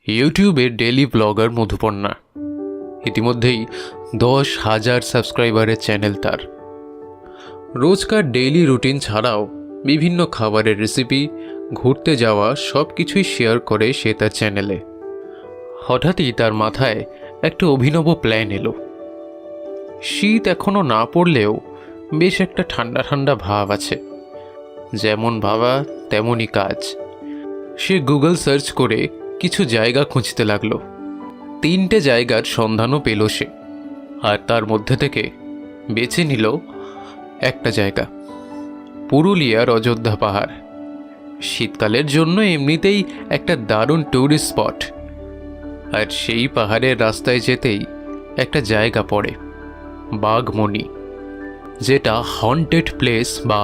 ইউটিউবের daily blogger Madhuparna. ইতিমধ্যেই 10,000 সাবস্ক্রাইবারের channel তার। রোজকার ডেইলি রুটিন ছাড়াও বিভিন্ন খাবারের রেসিপি, ঘুরতে যাওয়া সব কিছুই শেয়ার করে সে তার চ্যানেলে। হঠাৎই তার মাথায় একটা অভিনব প্ল্যান এলো। শীত এখনও না পড়লেও বেশ একটা ঠান্ডা ঠান্ডা ভাব আছে। যেমন ভাবা তেমনই কাজ। সে গুগল সার্চ করে কিছু জায়গা খুঁজতে লাগলো। 3টে জায়গার সন্ধানও পেল সে, আর তার মধ্যে থেকে বেছে নিল একটা জায়গা, পুরুলিয়ার অযোধ্যা পাহাড়। শীতকালের জন্য এমনিতেই একটা দারুণ ট্যুরিস্ট স্পট। আর সেই পাহাড়ের রাস্তায় যেতেই একটা জায়গা পড়ে, বাঘমণি, যেটা হন্টেড প্লেস বা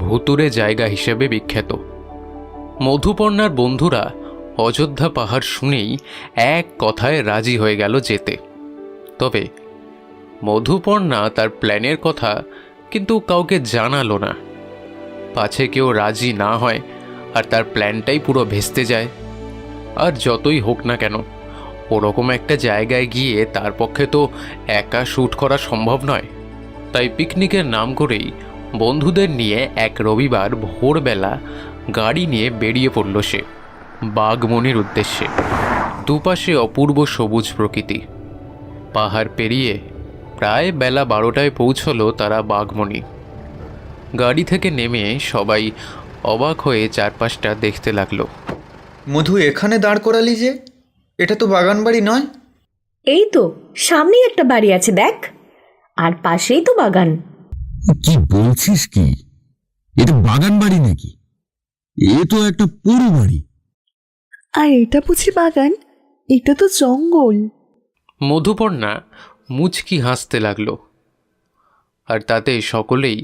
ভুতুড়ে জায়গা হিসেবে বিখ্যাত। মধুপর্ণার বন্ধুরা অযোধ্যা পাহাড় শুনেই এক কথায় রাজি হয়ে গেল যেতে। তবে মধুপর্ণা তার প্ল্যানের কথা কিন্তু কাউকে জানালো না, পাছে কেউ রাজি না হয় আর তার প্ল্যানটাই পুরো ভেস্তে যায়। আর যতই হোক না কেন, ওরকম একটা জায়গায় গিয়ে তার পক্ষে তো একা শ্যুট করা সম্ভব নয়। তাই পিকনিকের নাম করেই বন্ধুদের নিয়ে এক রবিবার ভোরবেলা গাড়ি নিয়ে বেরিয়ে পড়ল সে বাঘমণির উদ্দেশ্যে। দুপাশে অপূর্ব সবুজ প্রকৃতি। পাহাড় পেরিয়ে প্রায় বেলা 12টায় পৌঁছলো তারা বাঘমণি। গাড়ি থেকে নেমে সবাই অবাক হয়ে চারপাশটা দেখতে লাগলো। মধু, এখানে দাঁড় করালি যে? এটা তো বাগান বাড়ি নয়। এই তো সামনেই একটা বাড়ি আছে, দেখ, আর পাশেই তো বাগান। কি বলছিস কি? এটা বাগান বাড়ি নাকি? এ তো একটা পুরো বাড়ি। আর এটা বুঝি বাগান? এটা তো জঙ্গল। মধুপর্ণা মুচকি হাসতে লাগলো, আর তাতে সকলেই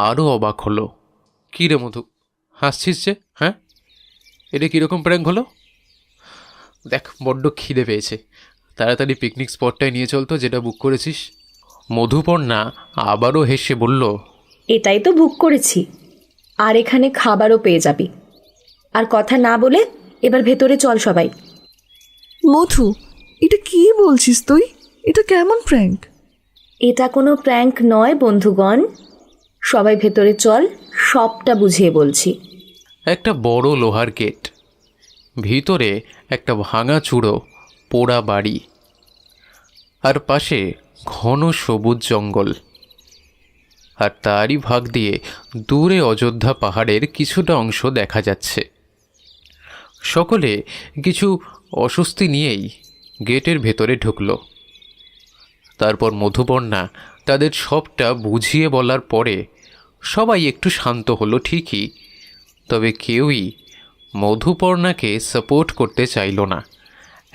আরও অবাক হলো। কী রে মধু, হাসছিস যে? হ্যাঁ, এটা কীরকম প্র্যাঙ্ক হলো? দেখ, বড্ড খিদে পেয়েছে, তাড়াতাড়ি পিকনিক স্পটটায় নিয়ে চলতো যেটা বুক করেছিস। মধুপর্ণা আবারও হেসে বলল, এটাই তো বুক করেছি, আর এখানে খাবারও পেয়ে যাবি। আর কথা না বলে এবার ভেতরে চল সবাই। মধু, এটা কি বলছিস তুই? এটা কেমন প্র্যাঙ্ক? এটা কোনো প্র্যাঙ্ক নয় বন্ধুগণ, সবাই ভেতরে চল, সবটা বুঝিয়ে বলছি। একটা বড় লোহার গেট, ভিতরে একটা ভাঙা চূড়ো পোড়া বাড়ি, আর পাশে ঘন সবুজ জঙ্গল। আর তারই ভাগ দিয়ে দূরে অযোধ্যা পাহাড়ের কিছুটা অংশ দেখা যাচ্ছে। সকলে কিছু অস্বস্তি নিয়েই গেটের ভেতরে ঢুকল। তারপর মধুপর্ণা তাদের সবটা বুঝিয়ে বলার পরে সবাই একটু শান্ত হলো ঠিকই, তবে কেউই মধুপর্ণাকে সাপোর্ট করতে চাইল না,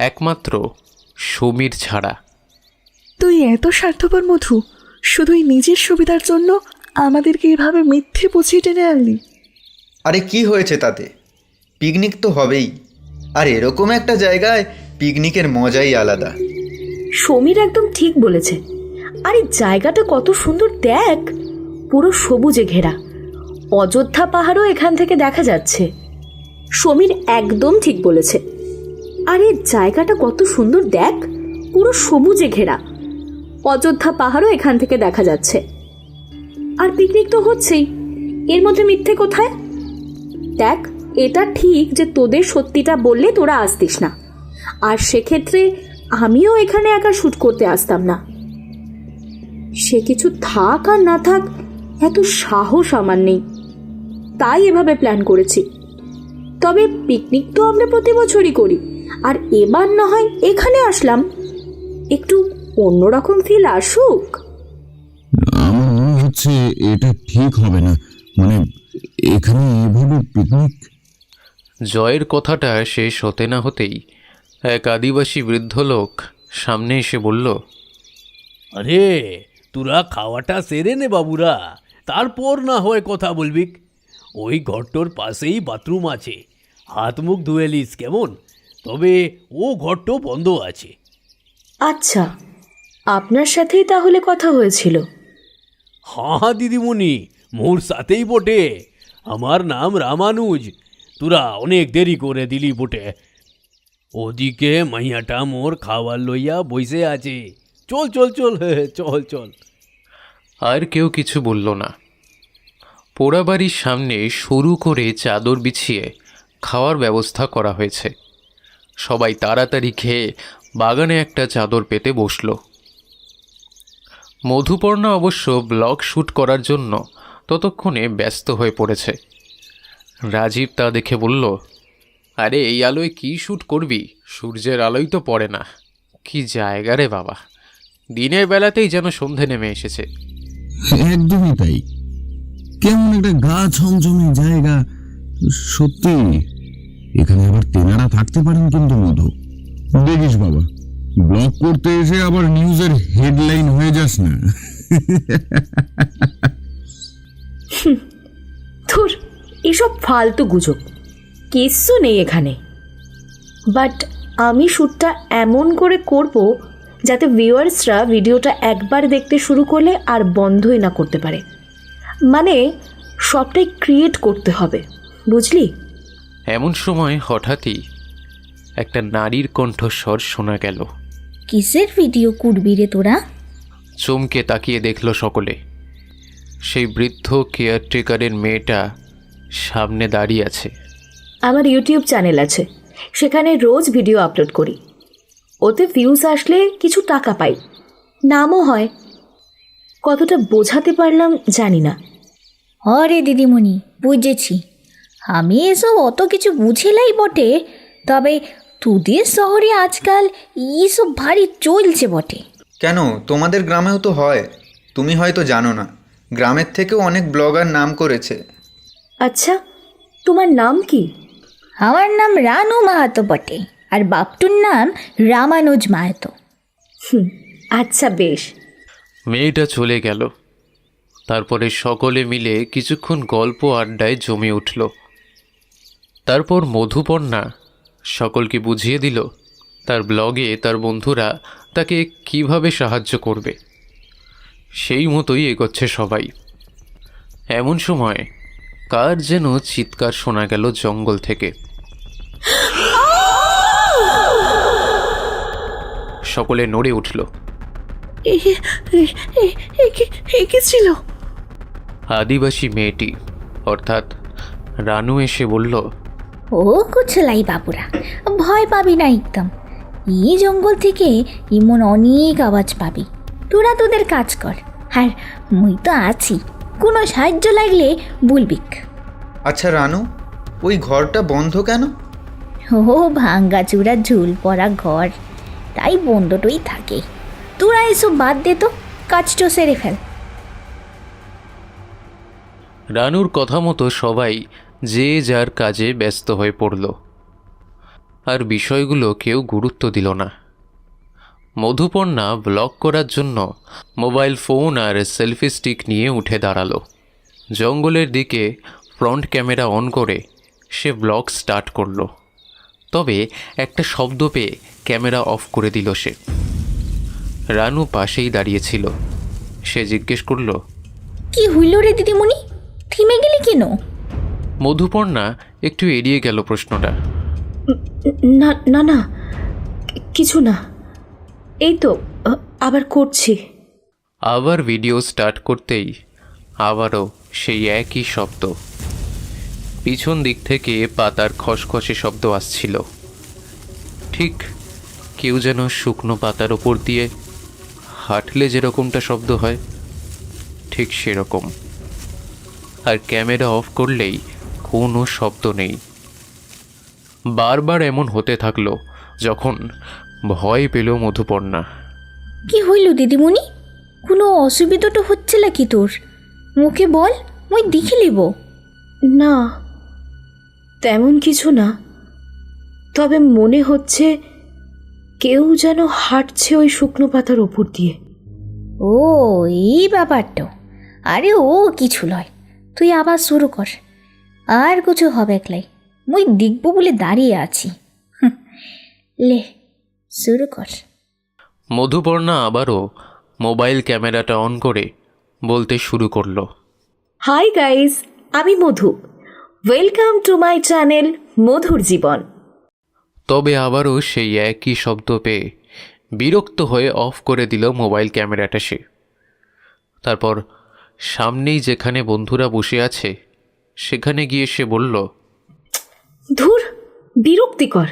একমাত্র সমীর ছাড়া। তুই এত স্বার্থপর মধু, শুধুই নিজের সুবিধার জন্য আমাদেরকে এভাবে মিথ্যে বুঝিয়ে টেনে আনলি। আরে কি হয়েছে তাতে? পিকনিক তো হবেই, আর এরকম একটা জায়গায় পিকনিকের মজাই আলাদা। সমীর একদম ঠিক বলেছে। আর এই জায়গাটা কত সুন্দর দেখ, পুরো সবুজে ঘেরা। অযোধ্যা পাহাড়ও এখান থেকে দেখা যাচ্ছে। সমীর একদম ঠিক বলেছে। আর এই জায়গাটা কত সুন্দর দেখ, পুরো সবুজে ঘেরা। অযোধ্যা পাহাড়ও এখান থেকে দেখা যাচ্ছে। আর পিকনিক তো হচ্ছেই, এর মধ্যে মিথ্যে কোথায়? দেখ, এটা ঠিক যে তোদের সত্যিটা বললে তোরা আসতিস না, আর সেক্ষেত্রে আমিও এখানে একা শ্যুট করতে আসতাম না। সে কিছু থাক আর না থাক, এত সাহস আমার নেই, তাই এভাবে প্ল্যান করেছি। তবে পিকনিক তো আমরা প্রতি বছরই করি, আর এবার না হয় এখানে আসলাম, একটু অন্যরকম ফিল আসুক। আমার মনে হচ্ছে এটা ঠিক হবে না, মানে এখানে এভাবে পিকনিক। জয়ের কথাটা শেষ হতে না হতেই এক আদিবাসী বৃদ্ধ লোক সামনে এসে বলল, আরে তোরা খাওয়াটা সেরে নে বাবুরা, তারপর না হয় কথা বলবি। ওই ঘরটোর পাশেই বাথরুম আছে, হাত মুখ ধুয়ে লিস কেমন? তবে ও ঘরটো বন্ধ আছে। আচ্ছা, আপনার সাথেই তাহলে কথা হয়েছিল? হ্যাঁ দিদিমণি, মোর সাথেই বটে। আমার নাম রামানুজ। তোরা অনেক দেরি করে দিলি বটে। ওদিকে মাইয়াটা মোর খাবার লইয়া বইসে আছে। চল চল চল চল চল। আর কেউ কিছু বলল না। পোড়াবাড়ির সামনে সরু করে চাদর বিছিয়ে খাওয়ার ব্যবস্থা করা হয়েছে। সবাই তাড়াতাড়ি খেয়ে বাগানে একটা চাদর পেতে বসল। মধুপর্ণা অবশ্য ব্লগ শ্যুট করার জন্য ততক্ষণে ব্যস্ত হয়ে পড়েছে। রাজীব তা দেখে বলল, আরে এই আলোয় কি শ্যুট করবি? সূর্যের আলোই তো পড়ে না। কি জায়গা রে বাবা, দিনের বেলাতেই যেন সন্ধে নেমে এসেছে। একদমই তাই, কেমন একটা গা ছমছমে জায়গা। সত্যি এখানে আবার তেনারা থাকতে পারেন কিন্তু মধু। দেখিস বাবা, ব্লগ করতে এসে আবার নিউজের হেডলাইন হয়ে যাস না। ধুর, এসব ফালতু গুজব, কিচ্ছু নেই এখানে। বাট আমি শ্যুটটা এমন করে করব যাতে ভিউয়ার্সরা ভিডিওটা একবার দেখতে শুরু করলে আর বন্ধই না করতে পারে। মানে সবটাই ক্রিয়েট করতে হবে, বুঝলি? এমন সময় হঠাৎই একটা নারীর কণ্ঠস্বর শোনা গেল। কিসের ভিডিও করবি রে তোরা? চমকে তাকিয়ে দেখল সকলে। সেই বৃদ্ধ কেয়ারটেকারের মেয়েটা সামনে দাঁড়িয়ে আছে। আমার ইউটিউব চ্যানেল আছে, সেখানে রোজ ভিডিও আপলোড করি। ওতে ভিউজ আসলে কিছু টাকা পাই, নামও হয়। কতটা বোঝাতে পারলাম জানি না। হরে দিদিমণি, বুঝেছি। আমি এসব অত কিছু বুঝিলাই বটে, তবে তোদের শহরে আজকাল এইসব ভারী চলছে বটে। কেন, তোমাদের গ্রামেও তো হয়, তুমি হয়তো জানো না। গ্রামের থেকেও অনেক ব্লগার নাম করেছে। আচ্ছা, তোমার নাম কি? আমার নাম রানু মাহাতো বটে, আর বাপটুর নাম রামানুজ মাহাতো। আচ্ছা, বেশ। মেয়েটা চলে গেল। তারপরে সকলে মিলে কিছুক্ষণ গল্প আড্ডায় জমে উঠল। তারপর মধুপর্ণা সকলকে বুঝিয়ে দিল তার ব্লগে তার বন্ধুরা তাকে কিভাবে সাহায্য করবে। সেই মতোই এগোচ্ছে সবাই। এমন সময় কার যেন চিৎকার শোনা গেল জঙ্গল থেকে। সকলে নড়ে উঠল। কি ছিল? আদিবাসী মেয়েটি অর্থাৎ রানু এসে বলল, ও কুছলাই বাবুরা, ভয় পাবি না একদম। এই জঙ্গল থেকে এমন অনেক আওয়াজ পাবি। তোরা তোদের কাজ কর, আর মুই তো আছি, কোনো সাহায্য লাগলে বলবিক। আচ্ছা রানু, ওই ঘরটা বন্ধ কেন? ও ভাঙ্গা চূড়া ঝুল পড়া ঘর, তাই বন্ধটই থাকে। তোরা এসব বাদ দে তো, কাজটা সেরে ফেল। রানুর কথা মতো সবাই যে যার কাজে ব্যস্ত হয়ে পড়ল, আর বিষয়গুলো কেউ গুরুত্ব দিল না। মধুপর্ণা ব্লগ করার জন্য মোবাইল ফোন আর সেলফি স্টিক নিয়ে উঠে দাঁড়ালো। জঙ্গলের দিকে ফ্রন্ট ক্যামেরা অন করে সে ব্লগ স্টার্ট করলো। তবে একটা শব্দ পেয়ে ক্যামেরা অফ করে দিল সে। রানু পাশেই দাঁড়িয়েছিল। সে জিজ্ঞেস করলো, কি হইল রে দিদিমণি, থেমে গেলি কেন? মধুপর্ণা একটু এড়িয়ে গেল প্রশ্নটা। না না না, কিছু না, এই তো আবার করছি। আবার ভিডিও স্টার্ট করতেই আবারও সেই একই শব্দ। পিছন দিক থেকে পাতার খসখসে শব্দ আসছিল। ঠিক কেউ যেন শুকনো পাতার ওপর দিয়ে হাঁটলে যেরকমটা শব্দ হয়, ঠিক সেরকম। আর ক্যামেরা অফ করলেই কোনো শব্দ নেই। বারবার এমন হতে থাকলো, যখন ভয় পেল মধুপর্ণা। কি হইল দিদিমণি, কোনো অসুবিধা তো হচ্ছে নাকি তোর? মুখে বল, মুই দেখে লিব। না, তেমন কিছু না, তবে মনে হচ্ছে কেউ যেন হাঁটছে ওই শুকনো পাতার ওপর দিয়ে। ও এই ব্যাপারটা, আরে ও কিছু লয়, তুই আবার শুরু কর। আর কিছু হবে একলাই, মুই দেখব বলে দাঁড়িয়ে আছি। লে শুরু কর। মধুপর্ণা আবারও মোবাইল ক্যামেরাটা অন করে বলতে শুরু করলো, হাই গাইস, আমি মধু, ওয়েলকাম টু মাই চ্যানেল মধুর জীবন। তবে আবারও সেই একই শব্দ পেয়ে বিরক্ত হয়ে অফ করে দিল মোবাইল ক্যামেরাটা সে। তারপর সামনেই যেখানে বন্ধুরা বসে আছে সেখানে গিয়ে সে বলল, ধুর, বিরক্তিকর।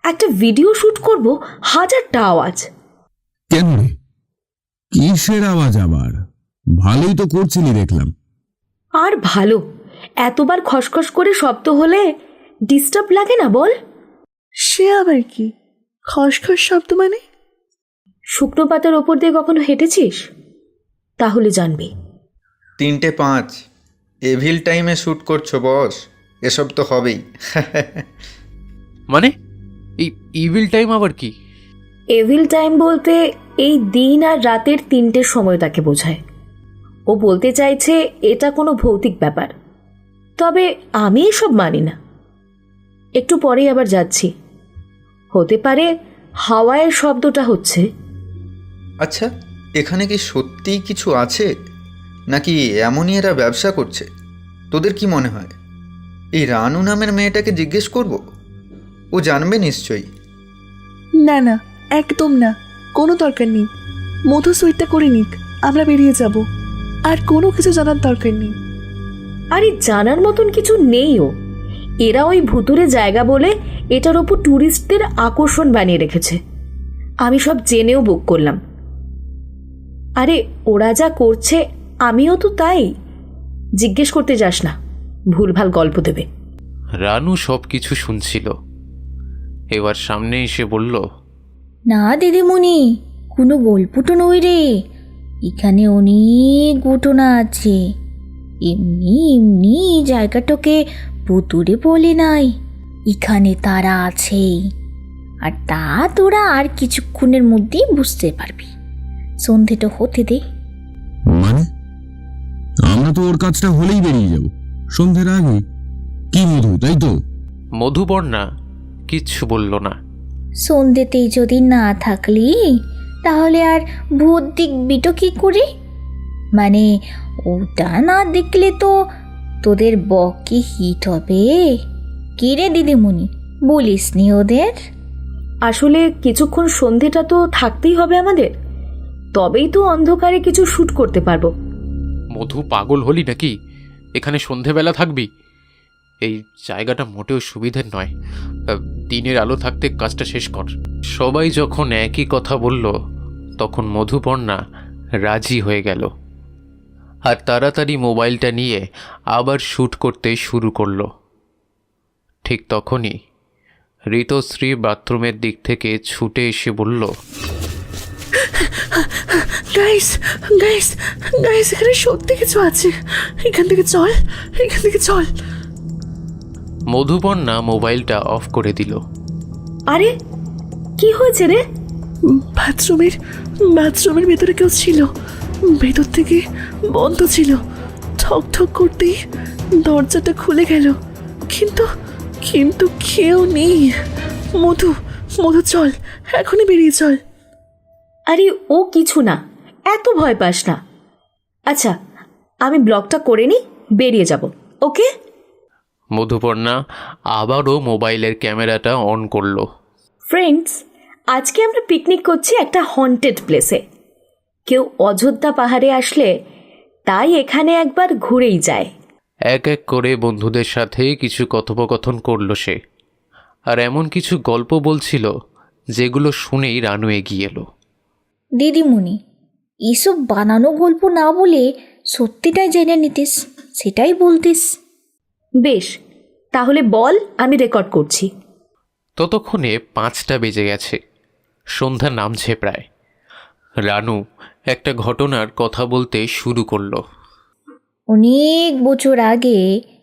একটা ভিডিও শুট করব, হাজারটা আওয়াজ। কেন রে, কিসের আওয়াজ আবার? ভালোই তো করছিলি দেখলাম। আর ভালো, এতবার খসখস করে শব্দ হলে ডিস্টার্ব লাগে না বল? সে আবার কি খসখস শব্দ মানে? শুকনো পাতার ওপর দিয়ে কখনো হেঁটেছিস? তাহলে জানবি। 3:05 এভিল টাইমে শ্যুট করছো বস, এসব তো হবেই। মানে এই ইভিল টাইম আবার কি? এভিল টাইম বলতে এই দিন আর রাতের 3টের সময়টাকে বোঝায়। ও বলতে চাইছে এটা কোনো ভৌতিক ব্যাপার, তবে আমি এসব মানি না। একটু পরেই আবার যাচ্ছি, হতে পারে হাওয়ায়ের শব্দটা হচ্ছে। আচ্ছা, এখানে কি সত্যিই কিছু আছে, নাকি এমনই এরা ব্যবসা করছে? তোদের কি মনে হয়? এই রানু নামের মেয়েটাকে জিজ্ঞেস করব, ও জানবে নিশ্চয়ই। না না, একদম না, কোনো দরকার নেই। মধু সুইটটা করে নিক, আমরা বেরিয়ে যাব। আর কোনো কিছু জানার দরকার নেই। আরে জানার মতন কিছু নেইও। এরা ওই ভুতুরে জায়গা বলে এটার ওপর ট্যুরিস্টদের আকর্ষণ বানিয়ে রেখেছে। আমি সব জেনেও বুক করলাম। আরে ওরা যা করছে আমিও তো তাই। জিজ্ঞেস করতে যাস না, ভুলভাল গল্প দেবে। রানু সব কিছু শুনছিল, এবার সামনে এসে বলল, না দিদিমণি, কোনো গল্পটা নই রে, এখানে অনেক ঘটনা আছে। এমনি এমনি জায়গাটাকে ভুতুরে বলে নাই, এখানে তারা আছেই। আর তা তোরা আর কিছুক্ষণের মধ্যেই বুঝতে পারবি। সন্ধেটা হতে দে। মানে আমরা তো ওর কাজটা হলেই বেরিয়ে যাব সন্ধ্যের আগে। কি মধু, তাই তো? মধুবর্ণা কিচ্ছু বলল না। সন্ধেতেই যদি না থাকলি তাহলে আর ভূত দেখবিটো কি করে? মানে ওটা না দেখলে তো তোদের বকি হিট হবে। কি রে দিদিমণি, বলিস নি ওদের? আসলে কিছুক্ষণ সন্ধেটা তো থাকতেই হবে আমাদের, তবেই তো অন্ধকারে কিছু শ্যুট করতে পারবো। মধু, পাগল হলি নাকি? এখানে সন্ধেবেলা থাকবি? এই জায়গাটা মোটেও সুবিধের নয়। দিনের আলো থাকতে কাজটা শেষ কর। সবাই যখন একই কথা বলল তখন মধুপর্ণা রাজি হয়ে গেল আর তাড়াতাড়ি মোবাইলটা নিয়ে আবার শ্যুট করতে শুরু করলো। ঠিক তখনই ঋতুশ্রী বাথরুমের দিক থেকে ছুটে এসে বলল, গাইস গাইস গাইস, এখানে সত্যি কিছু আছে। এখান থেকে চল, এখান থেকে চল। মধুপর্ণা মোবাইলটা অফ করে দিল। আরে কি হয়েছে রে? বাথরুমের ভেতরে কেউ ছিল। ভেতর থেকে বন্ধ ছিল। ঠক ঠক করতেই দরজাটা খুলে গেল, কিন্তু কিন্তু কেউ নেই। মধু মধু চল, এখনই বেরিয়ে চল। আরে ও কিছু না, এত ভয় পাস না। আচ্ছা, আমি ব্লগটা করে নিই, বেরিয়ে যাব। ওকে? মধুপর্ণা আবারও মোবাইলের ক্যামেরাটা অন করলো। ফ্রেন্ডস, আজকে আমরা পিকনিক করছি একটা হন্টেড প্লেসে। কেউ অযোধ্যা পাহাড়ে আসলে তাই এখানে একবার ঘুরেই যায়। এক এক করে বন্ধুদের সাথে কিছু কথোপকথন করলো সে, আর এমন কিছু গল্প বলছিল যেগুলো শুনেই রানু এগিয়ে এলো। দিদিমণি, এসব বানানো গল্প না বলে সত্যিটাই জেনে নিতিস, সেটাই বলতিস। বেশ, তাহলে বল, আমি রেকর্ড করছি। ততক্ষণে 5টা বেজে গেছে, সন্ধ্যা নামছে প্রায়। রানু একটা ঘটনার কথা বলতে শুরু করলো। অনেক বছর আগে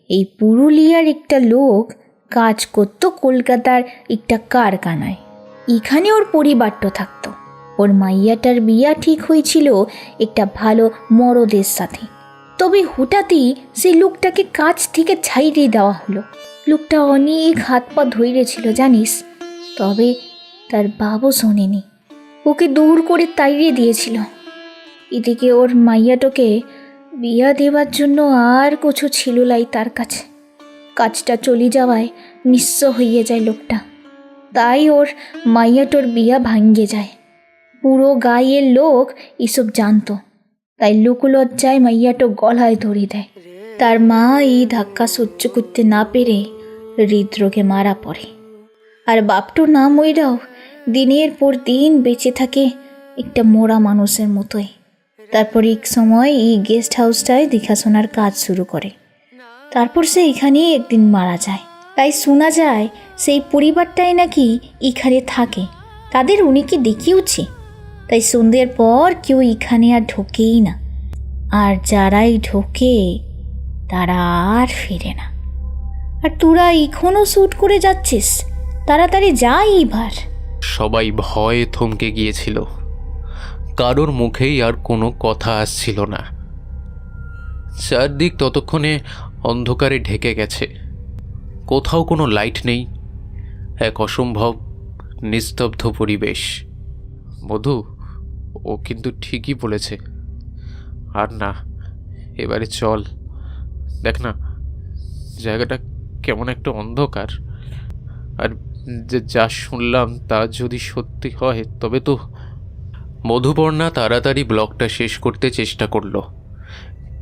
এই পুরুলিয়ার একটা লোক কাজ করত কলকাতার একটা কারখানায়। এখানে ওর পরিবারটা থাকতো। ওর মাইয়াটার বিয়া ঠিক হয়েছিল একটা ভালো মরদের সাথে। তবে হঠাৎই সেই লোকটাকে কাজ থেকে ছাইড়ে দেওয়া হলো। লোকটা অনেক হাত পা ধইরেছিল জানিস, তবে তার বাবু শোনেনি, ওকে দৌড় করে তাড়িয়ে দিয়েছিল। এদিকে ওর মাইয়াটাকে বিয়া দেওয়ার জন্য আর কিছু ছিল লাই তার কাছে। কাজটা চলে যাওয়ায় নিঃস্ব হয়ে যায় লোকটা। তাই ওর মাইয়াটোর বিয়া ভাঙ্গে যায়। পুরো গাঁয়ের লোক এসব জানতো, তাই লোকলজ্জায় মাইয়াটো গলায় ধরে দেয়। তার মা এই ধাক্কা সহ্য করতে না পেরে হৃদরোগে মারা পড়ে। আর বাপটো না মইরাও দিনের পর দিন বেঁচে থাকে একটা মোড়া মানুষের মতোই। তারপর এক সময় এই গেস্ট হাউসটায় দেখাশোনার কাজ শুরু করে। তারপর সে এখানেই একদিন মারা যায়। তাই শোনা যায় সেই পরিবারটাই নাকি এখানে থাকে, তাদের উনি কি দেখিয়েছে। তাই সন্ধ্যের পর কেউ এখানে আর ঢোকেই না, আর যারাই ঢোকে তারা আর ফিরে না। আর তোরা এখনও শ্যুট করে যাচ্ছিস, তাড়াতাড়ি যা এইবার। সবাই ভয়ে থমকে গিয়েছিল, কারোর মুখেই আর কোনো কথা আসছিল না। চারদিক ততক্ষণে অন্ধকারে ঢেকে গেছে, কোথাও কোনো লাইট নেই, এক অসম্ভব নিস্তব্ধ পরিবেশ। মধু, ও কিন্তু ঠিকই বলেছে। আর না, এবারে চল। দেখ না, জায়গাটা কেমন একটা অন্ধকার। আর যা শুনলাম তা যদি সত্যি হয় তবে তো। মধুপর্ণা তাড়াতাড়ি ব্লগটা শেষ করতে চেষ্টা করলো।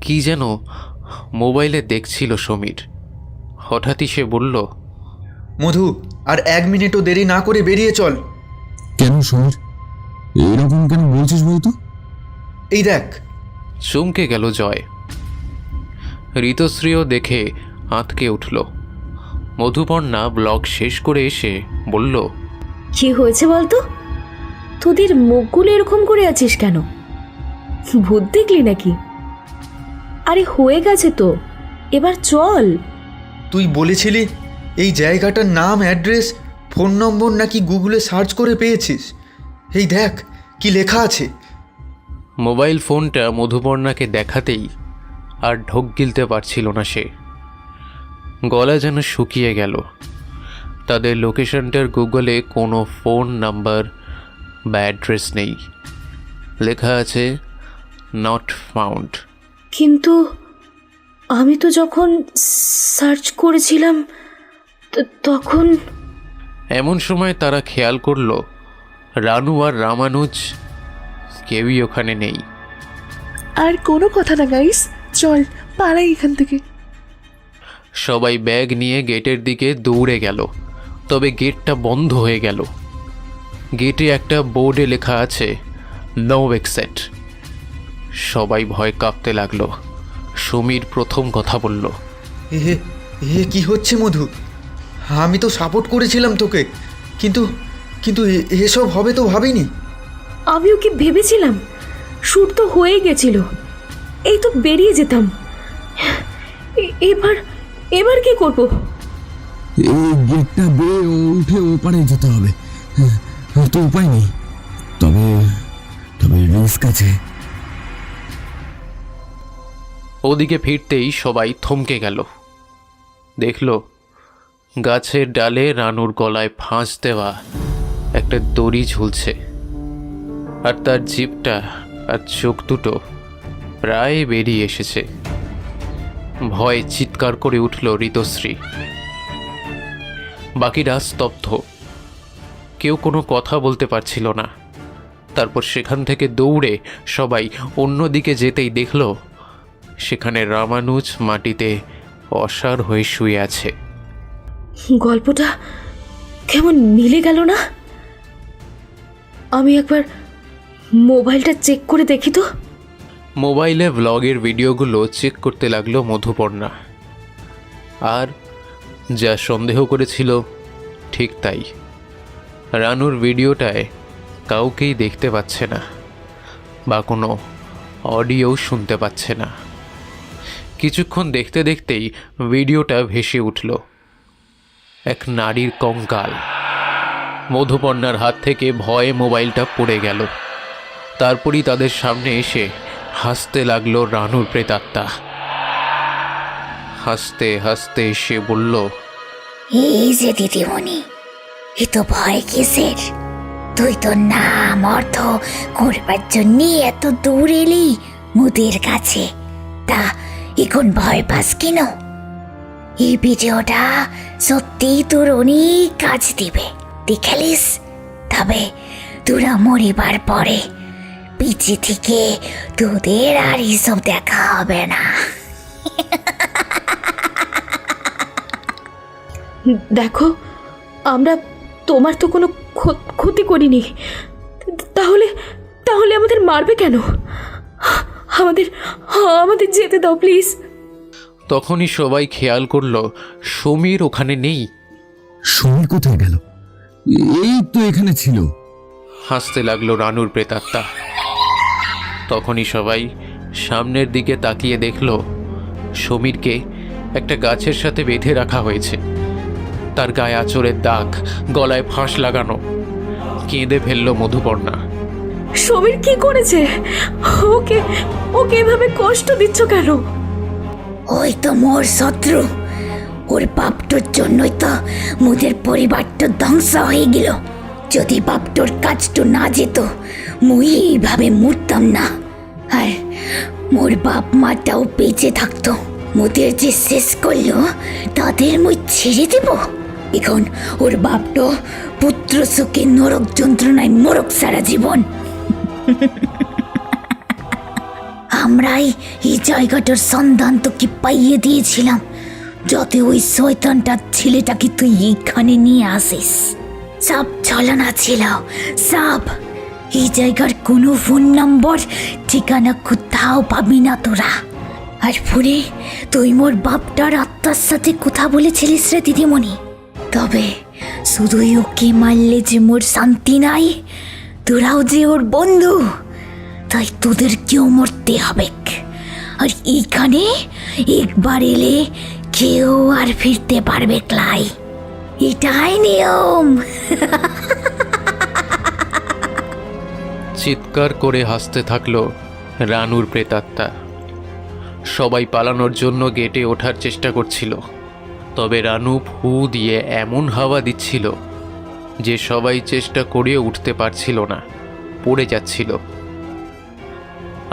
কি যেন মোবাইলে দেখছিল সমীর। হঠাৎই সে বলল, মধু, আর 1 মিনিটও দেরি না করে বেরিয়ে চল। কেন সমীর, এরকম কেন বলছিস বলতো? এই দেখ। চমকে গেল জয়। ঋতশ্রীও দেখে আঁতকে উঠল। মধুপর্ণা ব্লগ শেষ করে এসে বলল, কি হয়েছে বলতো? তোদের মুখগুলো এরকম করে আছিস কেন? ভূত দেখলি নাকি? আরে হয়ে গেছে তো, এবার চল। তুই বলেছিলি এই জায়গাটার নাম, অ্যাড্রেস, ফোন নম্বর নাকি গুগলে সার্চ করে পেয়েছিস। এই দেখ কি লেখা আছে। মোবাইল ফোনটা মধুপর্ণাকে দেখাতেই আর ঢোক গিলতে পারছিল না সে। গলা যেন শুকিয়ে গেল। তাদের লোকেশনটার গুগলে কোনো ফোন নাম্বার বা অ্যাড্রেস নেই, লেখা আছে নট ফাউন্ড। কিন্তু আমি তো যখন সার্চ করেছিলাম তখন। এমন সময় তারা খেয়াল করল রানু আর রামানুজ কেউই ওখানে নেই। আর কোনো কথা না গাইস, চল পালাই এখান থেকে। সবাই ব্যাগ নিয়ে গেটের দিকে দৌড়ে গেল, তবে গেটটা বন্ধ হয়ে গেল। গেটে একটা বোর্ডে লেখা আছে নো এক্সিট। সবাই ভয় কাঁপতে লাগলো। সমীর প্রথম কথা বলল, এ কি হচ্ছে মধু? আমি তো সাপোর্ট করেছিলাম তোকে, কিন্তু কিন্তু এসব হবে তো ভাবিনি। আমিও কি ভেবেছিলাম, শুট তো হয়ে গেছিল, এই তো বেরিয়ে যেতাম। এবার এবার কি করব? এই গেটটা বেয়ে উঠে ওপারে যেতে হবে, আর তো উপায় নেই। তবে তবে রিস্ক আছে। ওদিকে ফিরতেই সবাই থমকে গেল। দেখল গাছের ডালে রানুর গলায় ফাঁস দেওয়া একটা দড়ি ঝুলছে, আর তার জিভটা আর চোখ দুটো প্রায় বেরিয়ে এসেছে। ভয়ে চিৎকার করে উঠল ঋতশ্রী। বাকিরা স্তব্ধ, কেউ কোনো কথা বলতে পারছিল না। তারপর সেখান থেকে দৌড়ে সবাই অন্যদিকে যেতেই দেখল সেখানে রামানুজ মাটিতে অসাড় হয়ে শুয়ে আছে। গল্পটা কেমন মিলে গেল না? আমি একবার মোবাইলটা চেক করে দেখি তো। মোবাইলে ব্লগের ভিডিওগুলো চেক করতে লাগলো মধুপর্ণা। আর যা সন্দেহ করেছিল ঠিক তাই। রানুর ভিডিওটায় কাউকেই দেখতে পাচ্ছে না, বা কোনো অডিও শুনতে পাচ্ছে না। কিছুক্ষণ দেখতে দেখতেই ভিডিওটা ভেসে উঠল এক নারীর কঙ্কাল। মধুপর্ণার হাত থেকে ভয়ে মোবাইলটা পড়ে গেল। তারপরই তাদের সামনে এসে হাসতে লাগলো রানুর প্রেতাত্মা। হাসতে হাসতে সে বলল, এই যে দিদিমণি, এ তো ভয় কিসের? তুই তো নাম অর্থ করবার জন্য এত দূর এলি মুদির কাছে, তা এখন ভয় পাস কেন? এই ভিডিওটা সত্যিই তোর অনেক কাজ দিবে। সত্যি খেলিস, তবে তোরা মরিবার পরে পিছে থেকে তোদের আর এসব দেখা হবে না। দেখো, আমরা তোমার তো কোনো ক্ষতি করিনি, তাহলে তাহলে আমাদের মারবে কেন? আমাদের আমাদের যেতে দাও প্লিজ। তখনই সবাই খেয়াল করলো সমীর ওখানে নেই। সমীর কোথায় গেল? এই তো এখানে ছিল। হাসতে লাগলো রানুর প্রেতাত্মা। তখনই সবাই সামনের দিকে তাকিয়ে দেখল সমীরকে একটা গাছের সাথে বেঁধে রাখা হয়েছে। তার গায়ে আঁচড়ের দাগ, গলায় ফাঁস লাগানো। কেঁদে ফেলল মধুপর্ণা। সমীর কি করেছে? ওকে ওকে এভাবে কষ্ট দিচ্ছ কেন? ওই তো মোর শত্রু, ওর বাপটোর জন্যই তো মোদের পরিবারটা ধ্বংস হয়ে গেল। যদি বাপটোর কাজটা না যেত, মুই এইভাবে মরতাম না, আর মোর বাপ মাটাও বেঁচে থাকতো। মোদের যে শেষ করলো তাদের মুই ছেড়ে দেব? এখন ওর বাপটো পুত্র সুখে নরক যন্ত্রণায় মরক সারা জীবন। আমরাই এই জায়গাটার সন্ধান তোকে পাইয়ে দিয়েছিলাম, যাতে ওই শয়তানটার ছেলেটাকে তুই এইখানে নিয়ে আসিস। সব ছলনা ছিল, সব। এই জায়গার কোনো ফোন নম্বর ঠিকানা কোথাও পাবি না তোরা। আর ফোনে তুই মোর বাপটার আত্মার সাথে কথা বলেছিলিস রে দিদিমণি। তবে শুধুই ওকে মারলে যে মোর শান্তি নাই, তোরাও যে ওর বন্ধু, তাই তোদেরকেও মরতে হবে। আর এইখানে একবার এলে কেউ আর ফিরতে পারবে ক্লাই, এটাই নিয়ম। চিৎকার করে হাসতে থাকলো রানুর প্রেতাত্মা। সবাই পালানোর জন্য গেটে ওঠার চেষ্টা করছিল, তবে রানু ফু দিয়ে এমন হাওয়া দিচ্ছিল যে সবাই চেষ্টা করেও উঠতে পারছিল না, পড়ে যাচ্ছিল।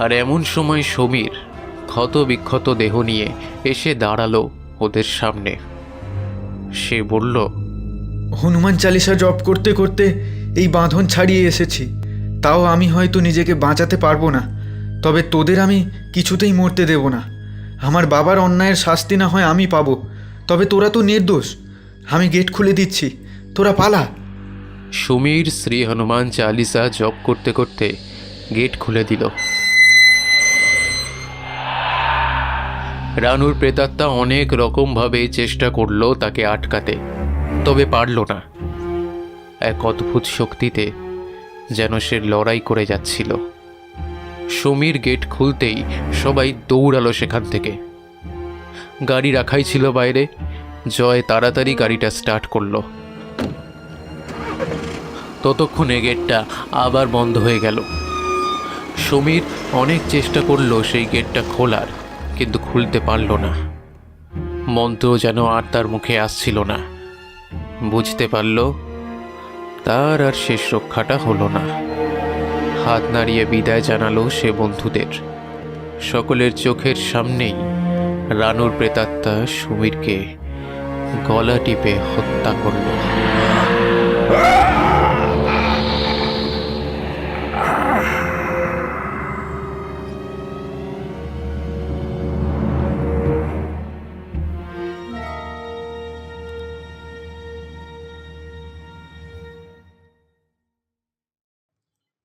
আর এমন সময় সমীর ক্ষত বিক্ষত দেহ নিয়ে এসে দাঁড়ালো ওদের সামনে। সে বলল, হনুমান চালিসা জপ করতে করতে এই বাঁধন ছাড়িয়ে এসেছি, তাও আমি হয়তো নিজেকে বাঁচাতে পারবো না, তবে তোদের আমি কিছুতেই মরতে দেব না। আমার বাবার অন্যায়ের শাস্তি না হয় আমি পাবো, তবে তোরা তো নির্দোষ। আমি গেট খুলে দিচ্ছি, তোরা পালা। সমীর শ্রী হনুমান চালিসা জপ করতে করতে গেট খুলে দিল। রানুর প্রেতাত্মা অনেক রকমভাবে চেষ্টা করলো তাকে আটকাতে, তবে পারল না। এক অদ্ভুত শক্তিতে যেন সে লড়াই করে যাচ্ছিল। সমীর গেট খুলতেই সবাই দৌড়ালো সেখান থেকে। গাড়ি রাখাই ছিল বাইরে। জয় তাড়াতাড়ি গাড়িটা স্টার্ট করলো। ততক্ষণে গেটটা আবার বন্ধ হয়ে গেল। সমীর অনেক চেষ্টা করলো সেই গেটটা খোলার, কিন্তু খুলতে পারল না। মন্ত্র যেন আর তার মুখে আসছিল না। বুঝতে পারল তার আর শেষ রক্ষাটা হলো না। হাত নাড়িয়ে বিদায় জানালো সে বন্ধুদের। সকলের চোখের সামনেই রানুর প্রেতাত্মা সমীরকে গলা টিপে হত্যা করল।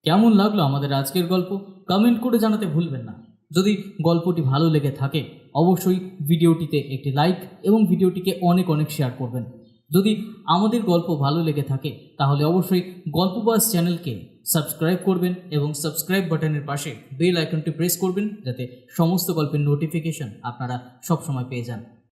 কেমন লাগলো আমাদের আজকের গল্প কমেন্ট করে জানাতে ভুলবেন না। যদি গল্পটি ভালো লেগে থাকে অবশ্যই ভিডিওটিতে একটি লাইক এবং ভিডিওটিকে অনেক অনেক শেয়ার করবেন। যদি আমাদের গল্প ভালো লেগে থাকে তাহলে অবশ্যই গল্পবাস চ্যানেলকে সাবস্ক্রাইব করবেন এবং সাবস্ক্রাইব বাটনের পাশে বেল আইকনটি প্রেস করবেন, যাতে সমস্ত গল্পের নোটিফিকেশন আপনারা সবসময় পেয়ে যান।